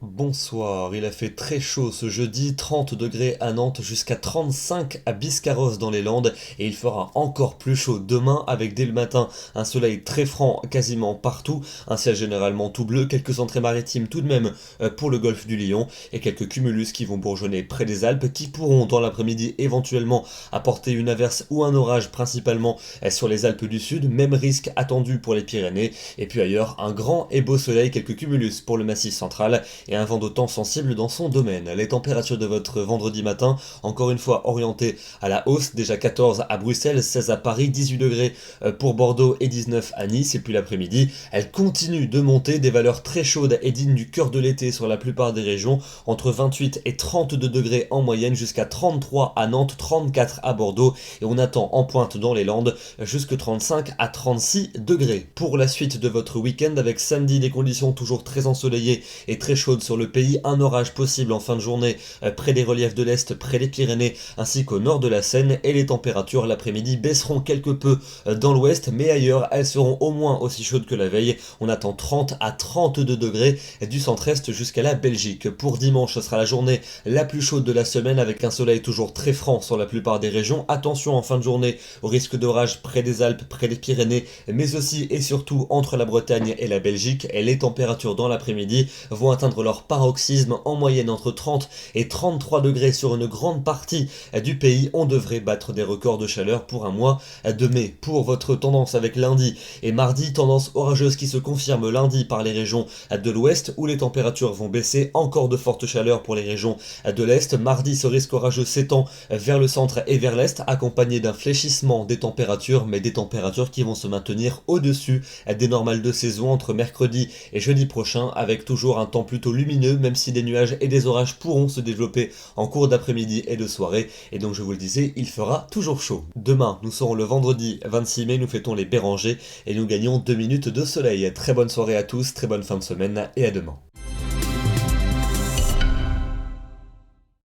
Bonsoir, il a fait très chaud ce jeudi, 30 degrés à Nantes jusqu'à 35 à Biscarrosse dans les Landes et il fera encore plus chaud demain avec dès le matin un soleil très franc quasiment partout, un ciel généralement tout bleu, quelques entrées maritimes tout de même pour le golfe du Lion et quelques cumulus qui vont bourgeonner près des Alpes qui pourront dans l'après-midi éventuellement apporter une averse ou un orage principalement sur les Alpes du Sud, même risque attendu pour les Pyrénées et puis ailleurs un grand et beau soleil, quelques cumulus pour le Massif central et un vent d'autant sensible dans son domaine. Les températures de votre vendredi matin, encore une fois orientées à la hausse, déjà 14 à Bruxelles, 16 à Paris, 18 degrés pour Bordeaux et 19 à Nice, et puis l'après-midi, elles continuent de monter, des valeurs très chaudes et dignes du cœur de l'été sur la plupart des régions, entre 28 et 32 degrés en moyenne, jusqu'à 33 à Nantes, 34 à Bordeaux, et on attend en pointe dans les Landes jusque 35 à 36 degrés. Pour la suite de votre week-end, avec samedi des conditions toujours très ensoleillées et très chaudes sur le pays, un orage possible en fin de journée près des reliefs de l'Est, près des Pyrénées, ainsi qu'au nord de la Seine, et les températures l'après-midi baisseront quelque peu dans l'ouest, mais ailleurs elles seront au moins aussi chaudes que la veille. On attend 30 à 32 degrés du centre-est jusqu'à la Belgique. Pour dimanche, ce sera la journée la plus chaude de la semaine avec un soleil toujours très franc sur la plupart des régions. Attention en fin de journée au risque d'orage près des Alpes, près des Pyrénées, mais aussi et surtout entre la Bretagne et la Belgique, et les températures dans l'après-midi vont atteindre leur paroxysme en moyenne entre 30 et 33 degrés sur une grande partie du pays. On devrait battre des records de chaleur pour un mois de mai. Pour votre tendance avec lundi et mardi, tendance orageuse qui se confirme lundi par les régions de l'ouest où les températures vont baisser, encore de fortes chaleurs pour les régions de l'est. Mardi, ce risque orageux s'étend vers le centre et vers l'est, accompagné d'un fléchissement des températures, mais des températures qui vont se maintenir au-dessus des normales de saison entre mercredi et jeudi prochain, avec toujours un temps plutôt lumineux, même si des nuages et des orages pourront se développer en cours d'après-midi et de soirée, et donc je vous le disais, il fera toujours chaud. Demain, nous serons le vendredi 26 mai, nous fêtons les Bérangers, et nous gagnons 2 minutes de soleil. Très bonne soirée à tous, très bonne fin de semaine, et à demain.